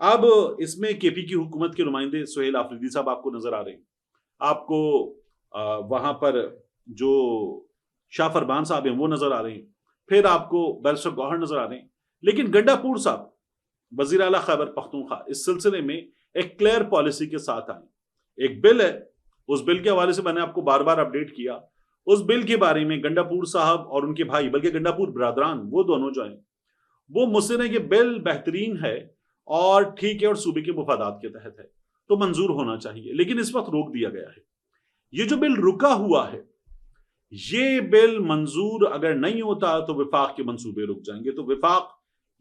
اب اس میں کے پی کی حکومت کے نمائندے سہیل آفریدی صاحب آپ کو نظر آ رہے ہیں، آپ کو وہاں پر جو شاہ فرمان صاحب ہیں وہ نظر آ رہے ہیں، پھر آپ کو بیرسٹر گوہر نظر آ رہے ہیں، لیکن گنڈا پور صاحب وزیر اعلیٰ خیبر پختونخوا اس سلسلے میں ایک کلیئر پالیسی کے ساتھ آئے. ایک بل ہے، اس بل کے حوالے سے میں نے آپ کو بار بار اپڈیٹ کیا. اس بل کے بارے میں گنڈا پور صاحب اور ان کے بھائی، بلکہ گنڈا پور برادران وہ دونوں جو ہیں وہ مجھ سے نے کہ بل بہترین ہے اور ٹھیک ہے اور صوبے کے مفادات کے تحت ہے تو منظور ہونا چاہیے، لیکن اس وقت روک دیا گیا ہے. یہ جو بل رکا ہوا ہے، یہ بل منظور اگر نہیں ہوتا تو وفاق کے منصوبے رک جائیں گے. تو وفاق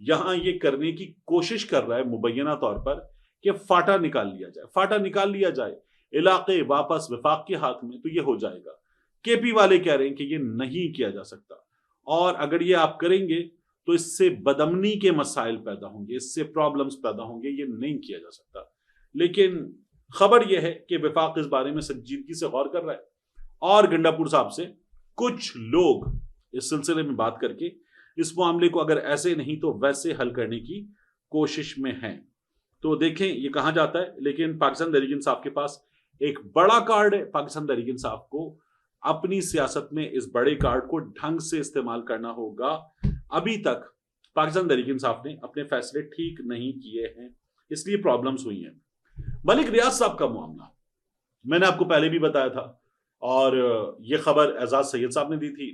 یہاں یہ کرنے کی کوشش کر رہا ہے مبینہ طور پر کہ فاٹا نکال لیا جائے علاقے واپس وفاق کے ہاتھ میں، تو یہ ہو جائے گا. کے پی والے کہہ رہے ہیں کہ یہ نہیں کیا جا سکتا، اور اگر یہ آپ کریں گے تو اس سے بدامنی کے مسائل پیدا ہوں گے، اس سے پرابلمز پیدا ہوں گے، یہ نہیں کیا جا سکتا. لیکن خبر یہ ہے کہ وفاق اس بارے میں سنجیدگی سے غور کر رہا ہے، اور گنڈا پور صاحب سے کچھ لوگ اس سلسلے میں بات کر کے اس معاملے کو اگر ایسے نہیں تو ویسے حل کرنے کی کوشش میں ہیں. تو دیکھیں یہ کہاں جاتا ہے. لیکن پاکستان تحریک انصاف کے پاس ایک بڑا کارڈ ہے. پاکستان تحریک انصاف کو اپنی سیاست میں اس بڑے کارڈ کو ڈھنگ سے استعمال کرنا ہوگا. ابھی تک پاکستان تحریک انصاف نے اپنے فیصلے ٹھیک نہیں کیے ہیں، اس لیے پرابلمز ہوئی ہیں. ملک ریاض صاحب کا معاملہ میں نے آپ کو پہلے بھی بتایا تھا، اور یہ خبر اعزاز سید صاحب نے دی تھی.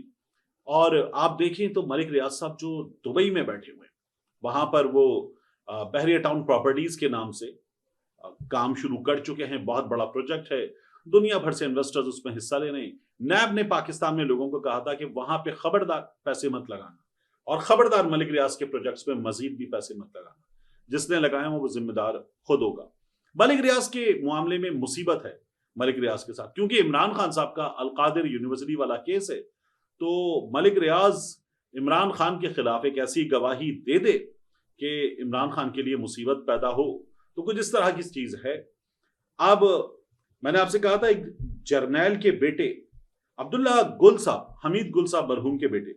اور آپ دیکھیں تو ملک ریاض صاحب جو دبئی میں بیٹھے ہوئے، وہاں پر وہ بحریہ ٹاؤن پراپرٹیز کے نام سے کام شروع کر چکے ہیں. بہت بڑا پروجیکٹ ہے، دنیا بھر سے انویسٹرز اس میں حصہ لے رہے ہیں. نیب نے پاکستان میں لوگوں کو کہا تھا کہ وہاں پہ خبردار پیسے مت لگانا، اور خبردار ملک ریاض کے پروجیکٹس میں مزید بھی پیسے مت لگانا. جس نے لگائے وہ ذمہ دار خود ہوگا. ملک ریاض کے معاملے میں مصیبت ہے ملک ریاض کے ساتھ، کیونکہ عمران خان صاحب کا القادر یونیورسٹی والا کیس ہے. تو ملک ریاض عمران خان کے خلاف ایک ایسی گواہی دے دے کہ عمران خان کے لیے مصیبت پیدا ہو، تو کچھ اس طرح کی چیز ہے. اب میں نے آپ سے کہا تھا ایک جرنیل کے بیٹے عبداللہ گل صاحب، حمید گل صاحب مرحوم کے بیٹے،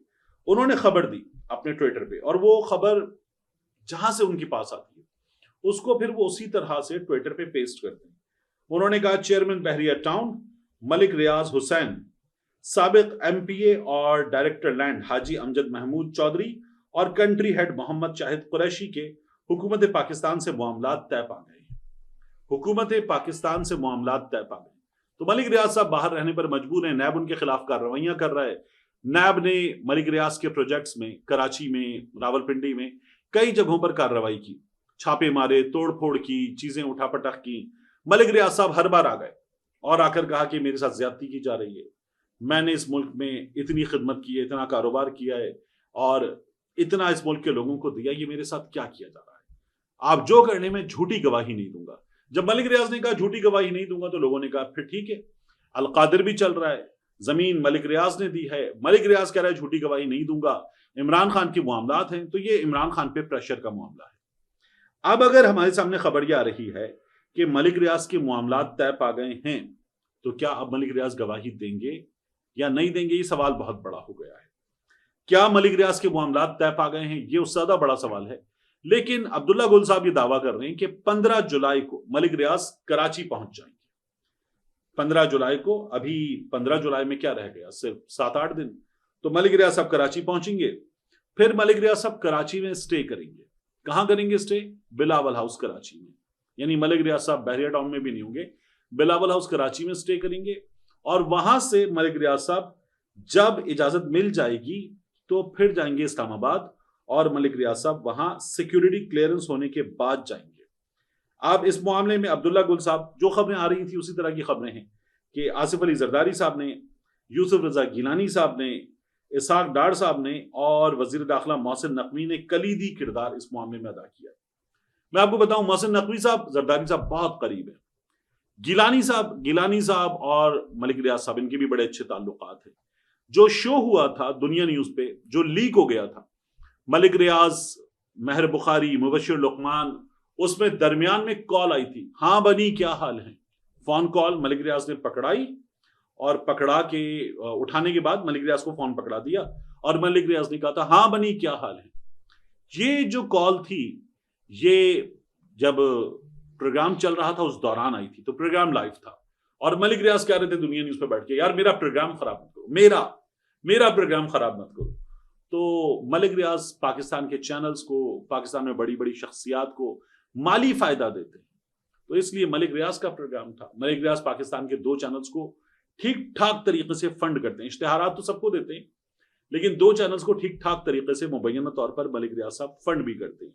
انہوں نے خبر دی اپنے ٹویٹر پہ، اور وہ خبر جہاں سے ان کے پاس آتی ہے اس کو پھر وہ اسی طرح سے ٹویٹر پہ پیسٹ کرتے ہیں. انہوں نے کہا چیئرمین بحریہ ٹاؤن ملک ریاض حسین، سابق ایم پی اے اور ڈائریکٹر لینڈ حاجی امجد محمود چودھری اور کنٹری ہیڈ محمد شاہد قریشی کے حکومت پاکستان سے معاملات طے پا گئے. حکومت پاکستان سے معاملات طے پا گئے. تو ملک ریاض صاحب باہر رہنے پر مجبور ہیں. نیب ان کے خلاف کارروائیاں کر رہا ہے. نیب نے ملک ریاض کے پروجیکٹس میں کراچی میں، راولپنڈی میں کئی جگہوں پر کارروائی کی، چھاپے مارے، توڑ پھوڑ کی، چیزیں اٹھا پٹک کی. ملک ریاض صاحب ہر بار آ گئے اور آ کر کہا کہ میرے ساتھ زیادتی کی جا رہی ہے، میں نے اس ملک میں اتنی خدمت کی ہے، اتنا کاروبار کیا ہے اور اتنا اس ملک کے لوگوں کو دیا، یہ میرے ساتھ کیا کیا جا رہا ہے. آپ جو کرنے میں جھوٹی گواہی نہیں دوں گا. جب ملک ریاض نے کہا جھوٹی گواہی نہیں دوں گا تو لوگوں نے کہا پھر ٹھیک ہے، القادر بھی چل رہا ہے، زمین ملک ریاض نے دی ہے، ملک ریاض کہہ رہا ہے جھوٹی گواہی نہیں دوں گا، عمران خان کے معاملات ہیں، تو یہ عمران خان پہ پریشر کا معاملہ ہے. اب اگر ہمارے سامنے خبر یہ آ رہی ہے کہ ملک ریاض کے معاملات طے پا گئے ہیں، تو کیا اب ملک ریاض گواہی دیں گے یا نہیں دیں گے؟ یہ سوال بہت بڑا ہو گیا ہے. کیا ملک ریاض کے معاملات طے پا گئے ہیں؟ یہ اس سے زیادہ بڑا سوال ہے. لیکن عبداللہ گل صاحب یہ دعویٰ کر رہے ہیں کہ 15 جولائی کو ملک ریاض کراچی پہنچ جائیں گے. 15 جولائی کو، ابھی 15 جولائی میں کیا رہ گیا، صرف 7-8 دن. تو ملک ریاض صاحب کراچی پہنچیں گے، پھر ملک ریاض صاحب کراچی میں سٹے کریں گے. کہاں کریں گے سٹے؟ بلاول ہاؤس کراچی میں. یعنی ملک ریاض صاحب بحریہ ٹاؤن میں بھی نہیں ہوں گے، بلاول ہاؤس کراچی میں سٹے کریں گے. اور وہاں سے ملک ریاض صاحب جب اجازت مل جائے گی تو پھر جائیں گے اسلام آباد، اور ملک ریاض صاحب وہاں سیکیورٹی کلیئرنس ہونے کے بعد جائیں گے. اب اس معاملے میں عبداللہ گل صاحب جو خبریں آ رہی تھیں اسی طرح کی خبریں ہیں کہ آصف علی زرداری صاحب نے، یوسف رضا گیلانی صاحب نے، اسحاق ڈار صاحب نے اور وزیر داخلہ محسن نقوی نے کلیدی کردار اس معاملے میں ادا کیا. میں آپ کو بتاؤں محسن نقوی صاحب زرداری صاحب بہت قریب ہیں. گیلانی صاحب اور ملک ریاض صاحب ان کے بھی بڑے اچھے تعلقات ہیں. جو شو ہوا تھا دنیا نیوز پہ، جو لیک ہو گیا تھا، ملک ریاض، مہر بخاری، مبشر لقمان، اس میں درمیان میں کال آئی تھی، ہاں بنی کیا حال ہے. فون کال ملک ریاض نے پکڑائی، اور پکڑا کے اٹھانے کے بعد ملک ریاض کو فون پکڑا دیا اور ملک ریاض نے کہا تھا ہاں بنی کیا حال ہے. یہ جو کال تھی، یہ جب پروگرام چل رہا تھا اس دوران آئی تھی، تو پروگرام لائیو تھا اور ملک ریاض کہہ رہے تھے دنیا نیوز پہ بیٹھ کے، یار میرا پروگرام خراب مت کرو، میرا پروگرام خراب مت کرو. تو ملک ریاض پاکستان کے چینلز کو، پاکستان میں بڑی بڑی شخصیات کو مالی فائدہ دیتے ہیں، تو اس لیے ملک ریاض کا پروگرام تھا. ملک ریاض پاکستان کے 2 چینلز کو ٹھیک ٹھاک طریقے سے فنڈ کرتے ہیں، اشتہارات تو سب کو دیتے ہیں لیکن 2 چینلز کو ٹھیک ٹھاک طریقے سے مبینہ طور پر ملک ریاض صاحب فنڈ بھی کرتے ہیں.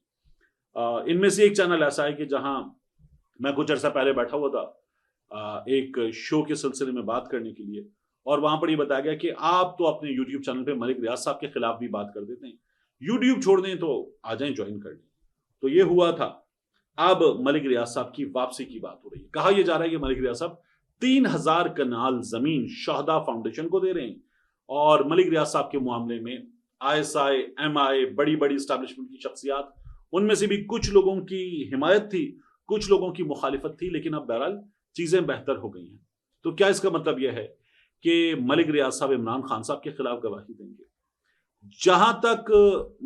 ان میں سے ایک چینل ایسا ہے کہ جہاں میں کچھ عرصہ پہلے بیٹھا ہوا تھا ایک شو کے سلسلے میں بات کرنے کے لیے، اور وہاں پر یہ بتایا گیا کہ آپ تو اپنے یوٹیوب چینل پہ ملک ریاض صاحب کے خلاف بھی بات کر دیتے ہیں، یوٹیوب چھوڑ دیں تو آ جائیں جوائن کر لیں. تو یہ ہوا تھا. اب ملک ریاض صاحب کی واپسی کی بات ہو رہی ہے. کہا یہ جا رہا ہے کہ ملک ریاض صاحب 3000 کنال زمین شہداء فاؤنڈیشن کو دے رہے ہیں، اور ملک ریاض صاحب کے معاملے میں ISI MI بڑی بڑی اسٹیبلشمنٹ کی شخصیات، ان میں سے بھی کچھ لوگوں کی حمایت تھی، کچھ لوگوں کی مخالفت تھی، لیکن اب بہرحال چیزیں بہتر ہو گئی ہیں. تو کیا اس کا مطلب یہ ہے کہ ملک ریاض صاحب عمران خان صاحب کے خلاف گواہی دیں گے؟ جہاں تک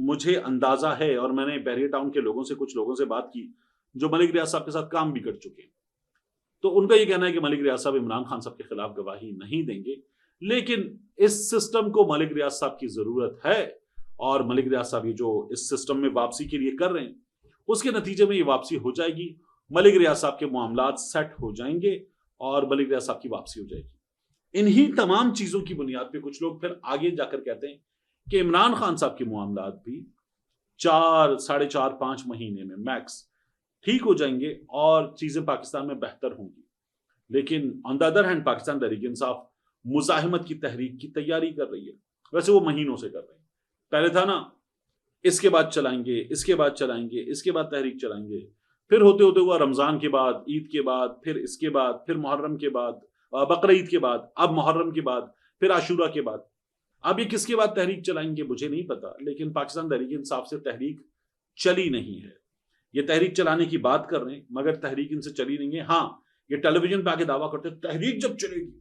مجھے اندازہ ہے، اور میں نے بحریہ ٹاؤن کے لوگوں سے، کچھ لوگوں سے بات کی جو ملک ریاض صاحب کے ساتھ کام بھی کر چکے ہیں، تو ان کا یہ کہنا ہے کہ ملک ریاض صاحب عمران خان صاحب کے خلاف گواہی نہیں دیں گے. لیکن اس سسٹم کو ملک ریاض صاحب کی ضرورت ہے، اور ملک ریاض صاحب یہ جو اس سسٹم میں واپسی کے لیے کر رہے ہیں اس کے نتیجے میں یہ واپسی ہو جائے گی، ملک ریاض صاحب کے معاملات سیٹ ہو جائیں گے اور ملک ریاض صاحب کی واپسی ہو جائے گی. انہی تمام چیزوں کی بنیاد پہ کچھ لوگ پھر آگے جا کر کہتے ہیں کہ عمران خان صاحب کے معاملات بھی 4-4.5 مہینے میں میکس ٹھیک ہو جائیں گے اور چیزیں پاکستان میں بہتر ہوں گی. لیکن آن the other hand Pakistan Tehreek Insaf مزاحمت کی تحریک کی تیاری کر رہی ہے. ویسے وہ مہینوں سے کر رہے ہیں. پہلے تھا نا اس کے بعد چلائیں گے، اس کے بعد چلائیں گے، اس کے بعد تحریک چلائیں گے، پھر ہوتے ہوتے ہوا رمضان کے بعد، عید کے بعد، پھر اس کے بعد، پھر محرم کے بعد، بقرعید کے بعد، اب محرم کے بعد، پھر عاشورہ کے بعد. اب یہ کس کے بعد تحریک چلائیں گے مجھے نہیں پتا، لیکن پاکستان تحریک انصاف سے تحریک چلی نہیں ہے. یہ تحریک چلانے کی بات کر رہے ہیں مگر تحریک ان سے چلی نہیں ہے. ہاں یہ ٹیلی ویژن پہ آ کے دعویٰ کرتے ہیں تحریک جب چلے گی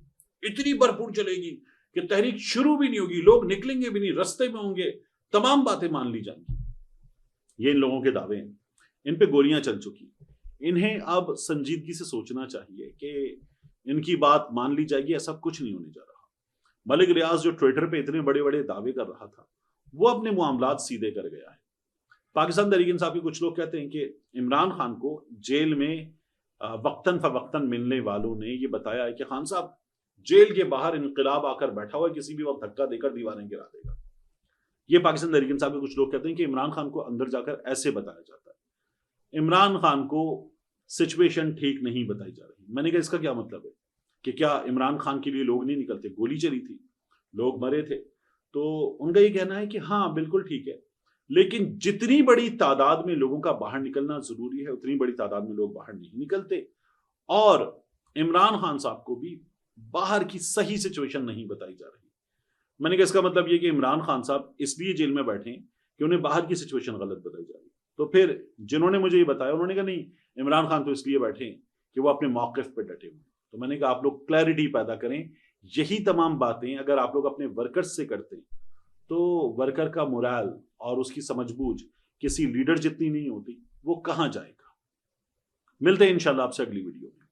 اتنی بھرپور چلے گی کہ تحریک شروع بھی نہیں ہوگی، لوگ نکلیں گے بھی نہیں، رستے میں ہوں گے، تمام باتیں مان لی جائیں گی. یہ ان لوگوں کے دعوے ہیں. ان پہ گولیاں چل چکی. انہیں اب سنجیدگی سے سوچنا چاہیے کہ ان کی بات مان لی جائے گی، ایسا کچھ نہیں ہونے جا رہا. ملک ریاض جو ٹویٹر پہ اتنے بڑے بڑے دعوے کر رہا تھا وہ اپنے معاملات سیدھے کر گیا ہے. پاکستان تحریک انصاف کے کچھ لوگ کہتے ہیں کہ عمران خان کو جیل میں وقتاً فوقتاً ملنے والوں نے یہ بتایا ہے کہ خان صاحب جیل کے باہر انقلاب آ کر بیٹھا ہوا ہے، کسی بھی وقت دھکا دے کر دیواریں گرا دے گا. یہ پاکستان تحریک انصاف کے کچھ لوگ کہتے ہیں کہ عمران خان کو اندر جا کر ایسے بتایا جاتا ہے. عمران خان کو سچویشن ٹھیک نہیں بتائی جا رہی. میں نے کہا اس کا کیا مطلب ہے کہ کیا عمران خان کے لیے لوگ نہیں نکلتے؟ گولی چلی تھی، لوگ مرے تھے. تو ان کا یہ کہنا ہے کہ ہاں بالکل ٹھیک ہے، لیکن جتنی بڑی تعداد میں لوگوں کا باہر نکلنا ضروری ہے اتنی بڑی تعداد میں لوگ باہر نہیں نکلتے. اور عمران خان صاحب کو بھی باہر کی صحیح سچویشن نہیں بتائی جا رہی. میں نے کہا اس کا مطلب یہ کہ عمران خان صاحب اس لیے جیل میں بیٹھے ہیں کہ انہیں باہر کی سچویشن غلط بتائی جا رہی. تو پھر جنہوں نے مجھے یہ بتایا انہوں نے کہا نہیں عمران خان تو اس لیے بیٹھے ہیں کہ وہ اپنے موقف پہ ڈٹے ہوئے. تو میں نے کہا آپ لوگ کلیئرٹی پیدا کریں. یہی تمام باتیں اگر آپ لوگ اپنے ورکرز سے کرتے تو ورکر کا مورال اور اس کی سمجھ بوجھ کسی لیڈر جتنی نہیں ہوتی، وہ کہاں جائے گا. ملتے ہیں انشاءاللہ آپ سے اگلی ویڈیو میں.